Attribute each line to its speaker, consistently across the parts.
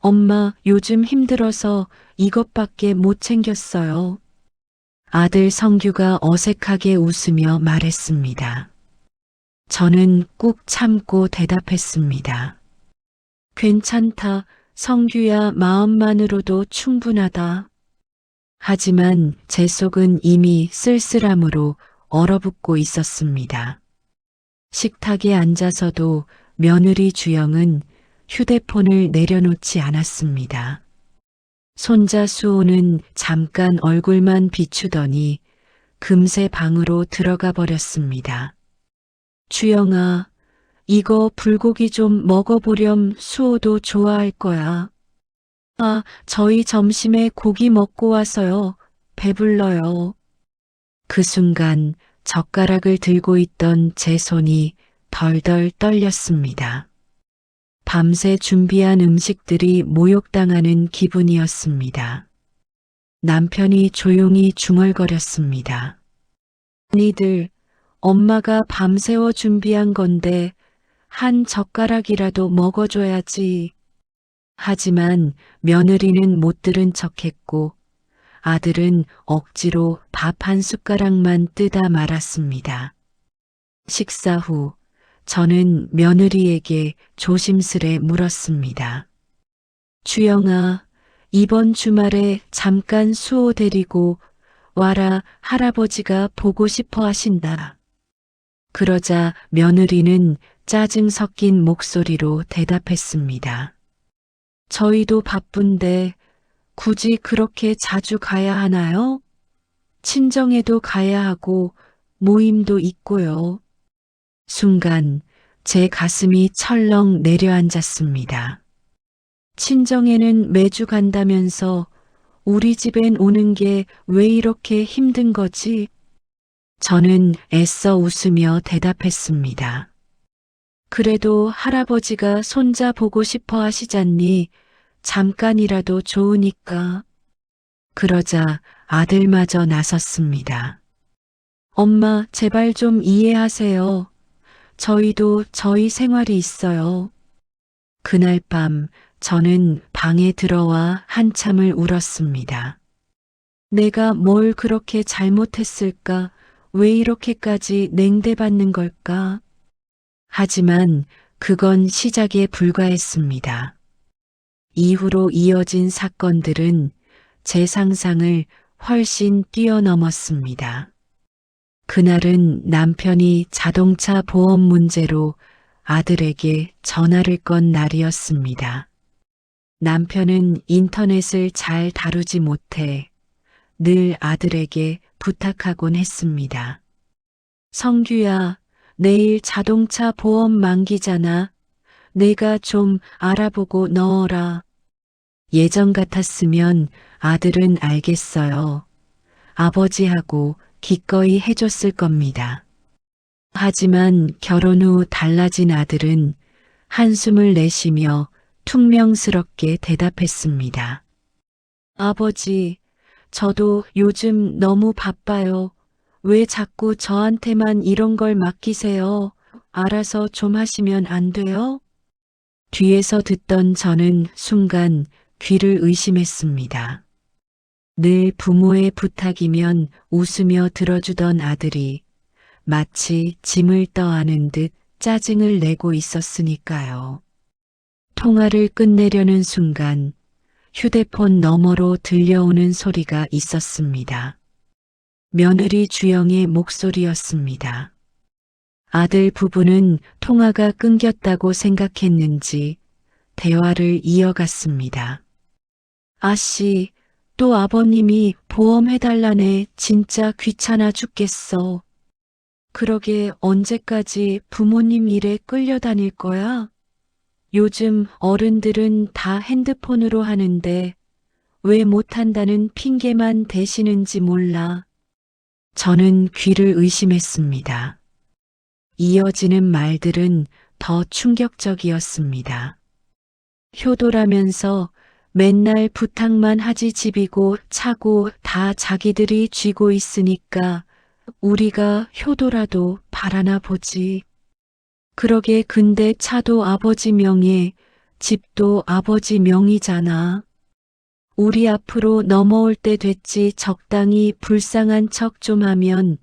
Speaker 1: 엄마, 요즘 힘들어서 이것밖에 못 챙겼어요. 아들 성규가 어색하게 웃으며 말했습니다. 저는 꾹 참고 대답했습니다. 괜찮다. 성규야, 마음만으로도 충분하다. 하지만 제 속은 이미 쓸쓸함으로 얼어붙고 있었습니다. 식탁에 앉아서도 며느리 주영은 휴대폰을 내려놓지 않았습니다. 손자 수호는 잠깐 얼굴만 비추더니 금세 방으로 들어가 버렸습니다. 주영아, 이거 불고기 좀 먹어보렴. 수호도 좋아할 거야. 아, 저희 점심에 고기 먹고 와서요. 배불러요. 그 순간 젓가락을 들고 있던 제 손이 덜덜 떨렸습니다. 밤새 준비한 음식들이 모욕당하는 기분이었습니다. 남편이 조용히 중얼거렸습니다. 니들, 엄마가 밤새워 준비한 건데 한 젓가락이라도 먹어줘야지. 하지만 며느리는 못 들은 척했고 아들은 억지로 밥 한 숟가락만 뜨다 말았습니다. 식사 후 저는 며느리에게 조심스레 물었습니다. 주영아, 이번 주말에 잠깐 수호 데리고 와라. 할아버지가 보고 싶어 하신다. 그러자 며느리는 짜증 섞인 목소리로 대답했습니다. 저희도 바쁜데 굳이 그렇게 자주 가야 하나요? 친정에도 가야 하고 모임도 있고요. 순간 제 가슴이 철렁 내려앉았습니다. 친정에는 매주 간다면서 우리 집엔 오는 게 왜 이렇게 힘든 거지? 저는 애써 웃으며 대답했습니다. 그래도 할아버지가 손자 보고 싶어 하시잖니. 잠깐이라도 좋으니까. 그러자 아들마저 나섰습니다. 엄마, 제발 좀 이해하세요. 저희도 저희 생활이 있어요. 그날 밤 저는 방에 들어와 한참을 울었습니다. 내가 뭘 그렇게 잘못했을까? 왜 이렇게까지 냉대받는 걸까? 하지만 그건 시작에 불과했습니다. 이후로 이어진 사건들은 제 상상을 훨씬 뛰어넘었습니다. 그날은 남편이 자동차 보험 문제로 아들에게 전화를 건 날이었습니다. 남편은 인터넷을 잘 다루지 못해 늘 아들에게 부탁하곤 했습니다. 성규야, 내일 자동차 보험 만기잖아. 내가 좀 알아보고 넣어라. 예전 같았으면 아들은 알겠어요. 아버지하고 기꺼이 해줬을 겁니다. 하지만 결혼 후 달라진 아들은 한숨을 내쉬며 퉁명스럽게 대답했습니다. 아버지, 저도 요즘 너무 바빠요. 왜 자꾸 저한테만 이런 걸 맡기세요? 알아서 좀 하시면 안 돼요? 뒤에서 듣던 저는 순간 귀를 의심했습니다. 늘 부모의 부탁이면 웃으며 들어주던 아들이 마치 짐을 떠안은 듯 짜증을 내고 있었으니까요. 통화를 끝내려는 순간 휴대폰 너머로 들려오는 소리가 있었습니다. 며느리 주영의 목소리였습니다. 아들 부부는 통화가 끊겼다고 생각했는지 대화를 이어갔습니다. 아씨, 또 아버님이 보험해달라네. 진짜 귀찮아 죽겠어. 그러게 언제까지 부모님 일에 끌려다닐 거야? 요즘 어른들은 다 핸드폰으로 하는데 왜 못한다는 핑계만 대시는지 몰라. 저는 귀를 의심했습니다. 이어지는 말들은 더 충격적이었습니다. 효도라면서 맨날 부탁만 하지 집이고 차고 다 자기들이 쥐고 있으니까 우리가 효도라도 바라나 보지. 그러게 근데 차도 아버지 명의 집도 아버지 명의잖아. 우리 앞으로 넘어올 때 됐지 적당히 불쌍한 척 좀 하면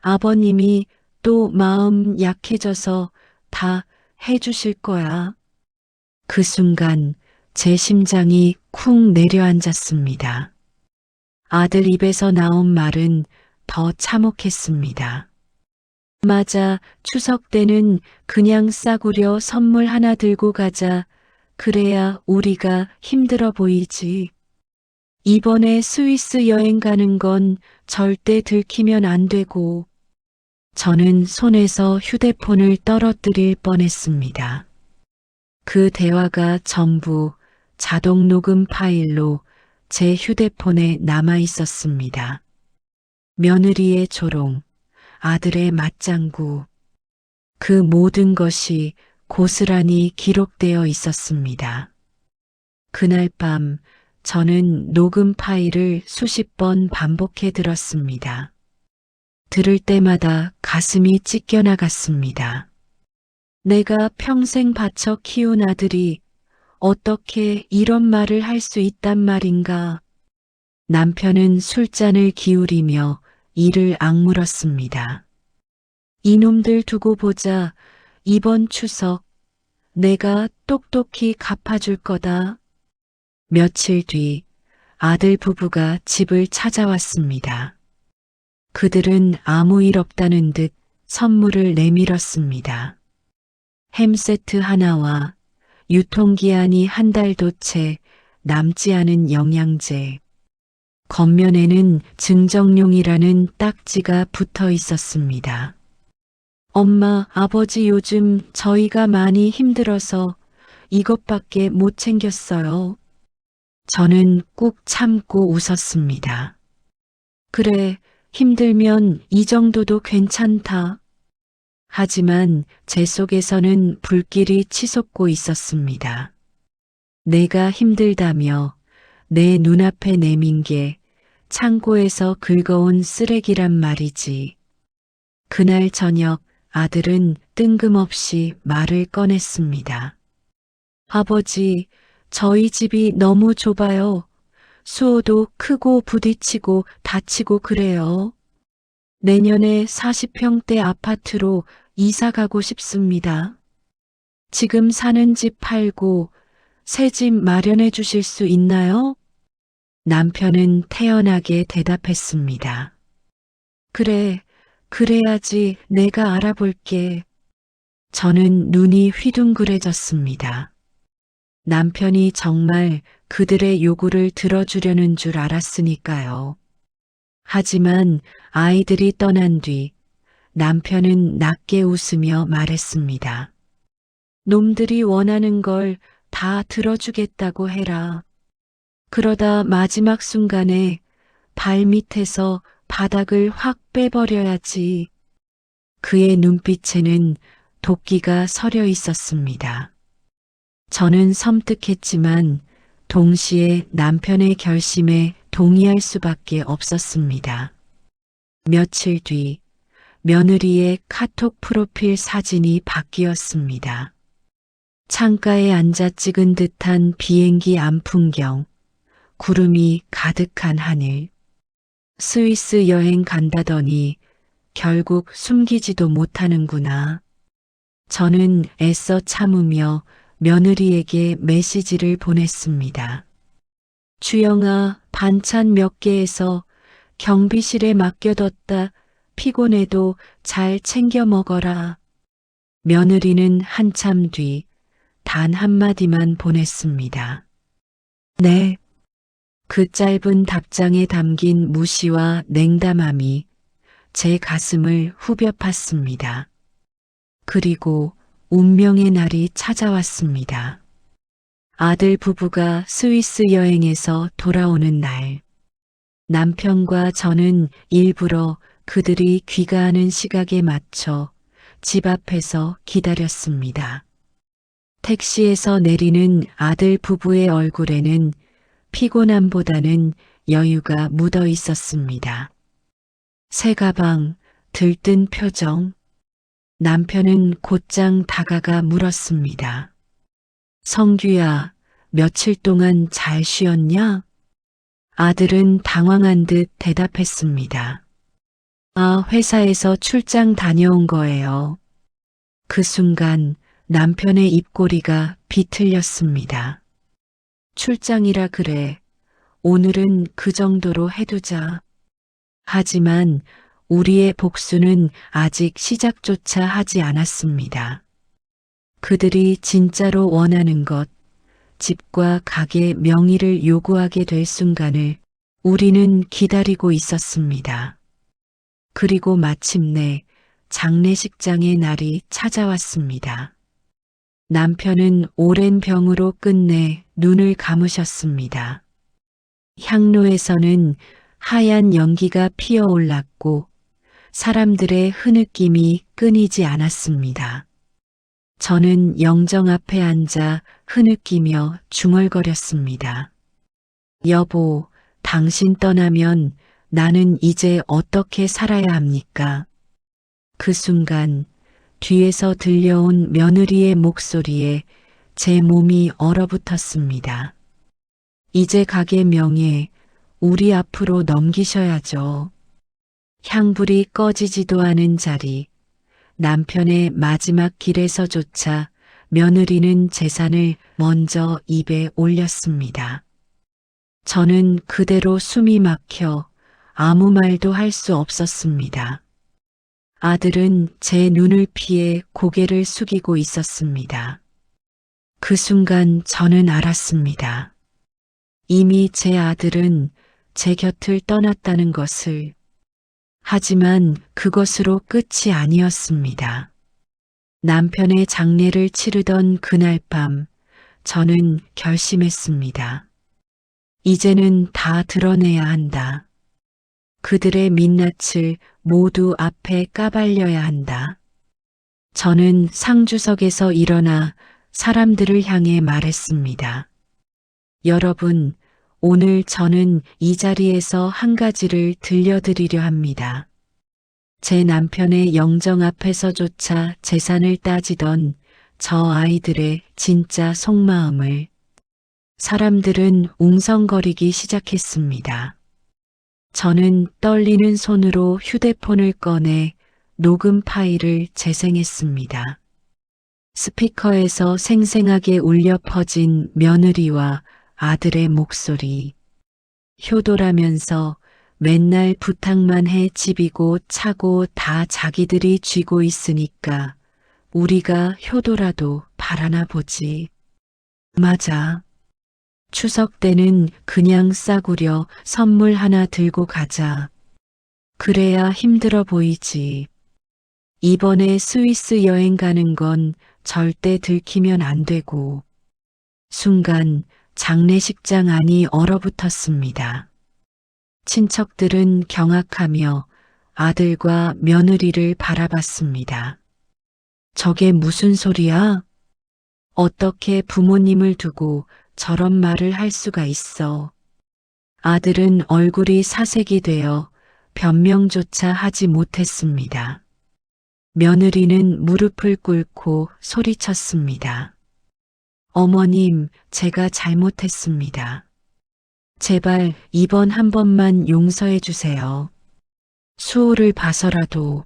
Speaker 1: 아버님이 또 마음 약해져서 다 해주실 거야. 그 순간 제 심장이 쿵 내려앉았습니다. 아들 입에서 나온 말은 더 참혹했습니다. 맞아, 추석 때는 그냥 싸구려 선물 하나 들고 가자. 그래야 우리가 힘들어 보이지. 이번에 스위스 여행 가는 건 절대 들키면 안 되고. 저는 손에서 휴대폰을 떨어뜨릴 뻔했습니다. 그 대화가 전부 자동 녹음 파일로 제 휴대폰에 남아 있었습니다. 며느리의 조롱, 아들의 맞장구, 그 모든 것이 고스란히 기록되어 있었습니다. 그날 밤 저는 녹음 파일을 수십 번 반복해 들었습니다. 들을 때마다 가슴이 찢겨나갔습니다. 내가 평생 바쳐 키운 아들이 어떻게 이런 말을 할 수 있단 말인가. 남편은 술잔을 기울이며 이를 악물었습니다. 이놈들 두고 보자. 이번 추석 내가 똑똑히 갚아줄 거다. 며칠 뒤 아들 부부가 집을 찾아왔습니다. 그들은 아무 일 없다는 듯 선물을 내밀었습니다. 햄 세트 하나와 유통기한이 한 달도 채 남지 않은 영양제. 겉면에는 증정용이라는 딱지가 붙어 있었습니다. 엄마, 아버지 요즘 저희가 많이 힘들어서 이것밖에 못 챙겼어요. 저는 꾹 참고 웃었습니다. 그래, 힘들면 이 정도도 괜찮다. 하지만 제 속에서는 불길이 치솟고 있었습니다. 내가 힘들다며 내 눈앞에 내민 게 창고에서 긁어온 쓰레기란 말이지. 그날 저녁 아들은 뜬금없이 말을 꺼냈습니다. 아버지, 저희 집이 너무 좁아요. 수호도 크고 부딪히고 다치고 그래요. 내년에 40평대 아파트로 이사 가고 싶습니다. 지금 사는 집 팔고 새 집 마련해 주실 수 있나요? 남편은 태연하게 대답했습니다. 그래, 그래야지 내가 알아볼게. 저는 눈이 휘둥그레졌습니다. 남편이 정말 그들의 요구를 들어주려는 줄 알았으니까요. 하지만 아이들이 떠난 뒤 남편은 낮게 웃으며 말했습니다. 놈들이 원하는 걸 다 들어주겠다고 해라. 그러다 마지막 순간에 발 밑에서 바닥을 확 빼버려야지. 그의 눈빛에는 도끼가 서려 있었습니다. 저는 섬뜩했지만 동시에 남편의 결심에 동의할 수밖에 없었습니다. 며칠 뒤 며느리의 카톡 프로필 사진이 바뀌었습니다. 창가에 앉아 찍은 듯한 비행기 안 풍경, 구름이 가득한 하늘. 스위스 여행 간다더니 결국 숨기지도 못하는구나. 저는 애써 참으며 며느리에게 메시지를 보냈습니다. 주영아, 반찬 몇 개에서 경비실에 맡겨뒀다. 피곤해도 잘 챙겨 먹어라. 며느리는 한참 뒤 단 한마디만 보냈습니다. 네. 그 짧은 답장에 담긴 무시와 냉담함이 제 가슴을 후벼 팠습니다. 그리고 운명의 날이 찾아왔습니다. 아들 부부가 스위스 여행에서 돌아오는 날, 남편과 저는 일부러 그들이 귀가하는 시각에 맞춰 집 앞에서 기다렸습니다. 택시에서 내리는 아들 부부의 얼굴에는 피곤함보다는 여유가 묻어 있었습니다. 새 가방, 들뜬 표정. 남편은 곧장 다가가 물었습니다. 성규야, 며칠 동안 잘 쉬었냐? 아들은 당황한 듯 대답했습니다. 아, 회사에서 출장 다녀온 거예요. 그 순간 남편의 입꼬리가 비틀렸습니다. 출장이라 그래. 오늘은 그 정도로 해두자. 하지만 우리의 복수는 아직 시작조차 하지 않았습니다. 그들이 진짜로 원하는 것, 집과 가게 명의를 요구하게 될 순간을 우리는 기다리고 있었습니다. 그리고 마침내 장례식장의 날이 찾아왔습니다. 남편은 오랜 병으로 끝내 눈을 감으셨습니다. 향로에서는 하얀 연기가 피어올랐고 사람들의 흐느낌이 끊이지 않았습니다. 저는 영정 앞에 앉아 흐느끼며 중얼거렸습니다. 여보, 당신 떠나면 나는 이제 어떻게 살아야 합니까? 그 순간 뒤에서 들려온 며느리의 목소리에 제 몸이 얼어붙었습니다. 이제 가게 명예 우리 앞으로 넘기셔야죠. 향불이 꺼지지도 않은 자리, 남편의 마지막 길에서조차 며느리는 재산을 먼저 입에 올렸습니다. 저는 그대로 숨이 막혀 아무 말도 할 수 없었습니다. 아들은 제 눈을 피해 고개를 숙이고 있었습니다. 그 순간 저는 알았습니다. 이미 제 아들은 제 곁을 떠났다는 것을. 하지만 그것으로 끝이 아니었습니다. 남편의 장례를 치르던 그날 밤, 저는 결심했습니다. 이제는 다 드러내야 한다. 그들의 민낯을 모두 앞에 까발려야 한다. 저는 상주석에서 일어나 사람들을 향해 말했습니다. 여러분, 오늘 저는 이 자리에서 한 가지를 들려드리려 합니다. 제 남편의 영정 앞에서조차 재산을 따지던 저 아이들의 진짜 속마음을. 사람들은 웅성거리기 시작했습니다. 저는 떨리는 손으로 휴대폰을 꺼내 녹음 파일을 재생했습니다. 스피커에서 생생하게 울려 퍼진 며느리와 아들의 목소리. 효도라면서 맨날 부탁만 해 집이고 차고 다 자기들이 쥐고 있으니까 우리가 효도라도 바라나 보지. 맞아. 추석 때는 그냥 싸구려 선물 하나 들고 가자. 그래야 힘들어 보이지. 이번에 스위스 여행 가는 건 절대 들키면 안 되고. 순간 장례식장 안이 얼어붙었습니다. 친척들은 경악하며 아들과 며느리를 바라봤습니다. 저게 무슨 소리야? 어떻게 부모님을 두고 저런 말을 할 수가 있어. 아들은 얼굴이 사색이 되어 변명조차 하지 못했습니다. 며느리는 무릎을 꿇고 소리쳤습니다. 어머님, 제가 잘못했습니다. 제발 이번 한 번만 용서해 주세요. 수호를 봐서라도.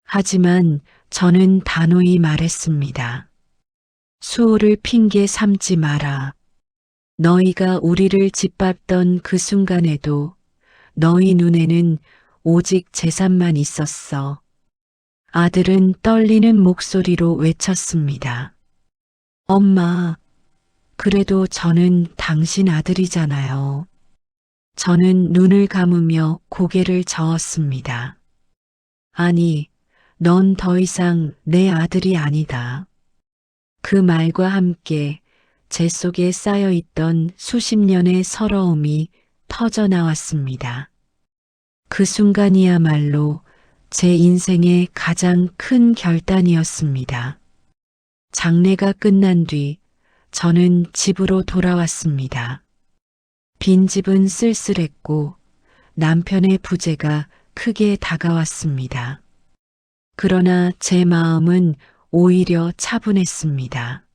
Speaker 1: 하지만 저는 단호히 말했습니다. 수호를 핑계 삼지 마라. 너희가 우리를 짓밟던 그 순간에도 너희 눈에는 오직 재산만 있었어. 아들은 떨리는 목소리로 외쳤습니다. 엄마, 그래도 저는 당신 아들이잖아요. 저는 눈을 감으며 고개를 저었습니다. 아니, 넌 더 이상 내 아들이 아니다. 그 말과 함께 제 속에 쌓여있던 수십 년의 서러움이 터져나왔습니다. 그 순간이야말로 제 인생의 가장 큰 결단이었습니다. 장례가 끝난 뒤 저는 집으로 돌아왔습니다. 빈집은 쓸쓸했고 남편의 부재가 크게 다가왔습니다. 그러나 제 마음은 오히려 차분했습니다.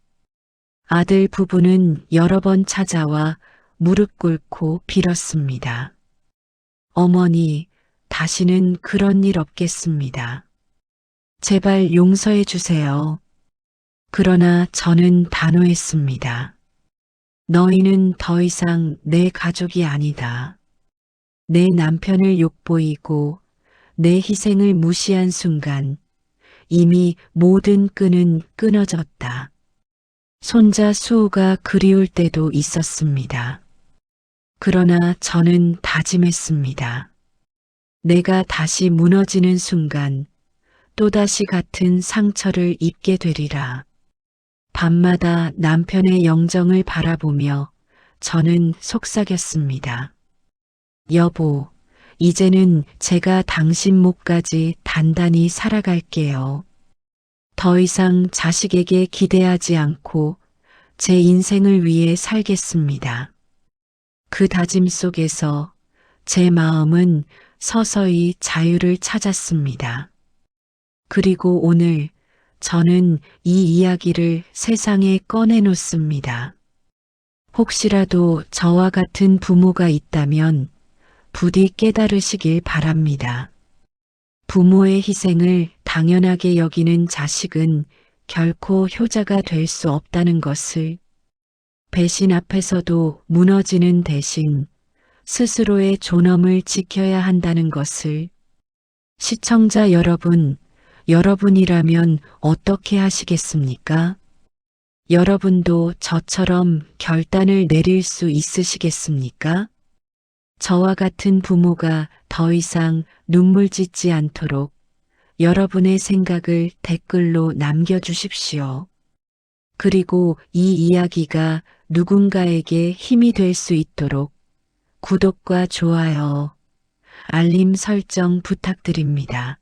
Speaker 1: 아들 부부는 여러 번 찾아와 무릎 꿇고 빌었습니다. 어머니, 다시는 그런 일 없겠습니다. 제발 용서해 주세요. 그러나 저는 단호했습니다. 너희는 더 이상 내 가족이 아니다. 내 남편을 욕보이고 내 희생을 무시한 순간 이미 모든 끈은 끊어졌다. 손자 수호가 그리울 때도 있었습니다. 그러나 저는 다짐했습니다. 내가 다시 무너지는 순간 또다시 같은 상처를 입게 되리라. 밤마다 남편의 영정을 바라보며 저는 속삭였습니다. 여보, 이제는 제가 당신 목까지 단단히 살아갈게요. 더 이상 자식에게 기대하지 않고 제 인생을 위해 살겠습니다. 그 다짐 속에서 제 마음은 서서히 자유를 찾았습니다. 그리고 오늘 저는 이 이야기를 세상에 꺼내놓습니다. 혹시라도 저와 같은 부모가 있다면 부디 깨달으시길 바랍니다. 부모의 희생을 당연하게 여기는 자식은 결코 효자가 될 수 없다는 것을, 배신 앞에서도 무너지는 대신 스스로의 존엄을 지켜야 한다는 것을, 시청자 여러분, 여러분이라면 어떻게 하시겠습니까? 여러분도 저처럼 결단을 내릴 수 있으시겠습니까? 저와 같은 부모가 더 이상 눈물 짓지 않도록 여러분의 생각을 댓글로 남겨주십시오. 그리고 이 이야기가 누군가에게 힘이 될 수 있도록 구독과 좋아요, 알림 설정 부탁드립니다.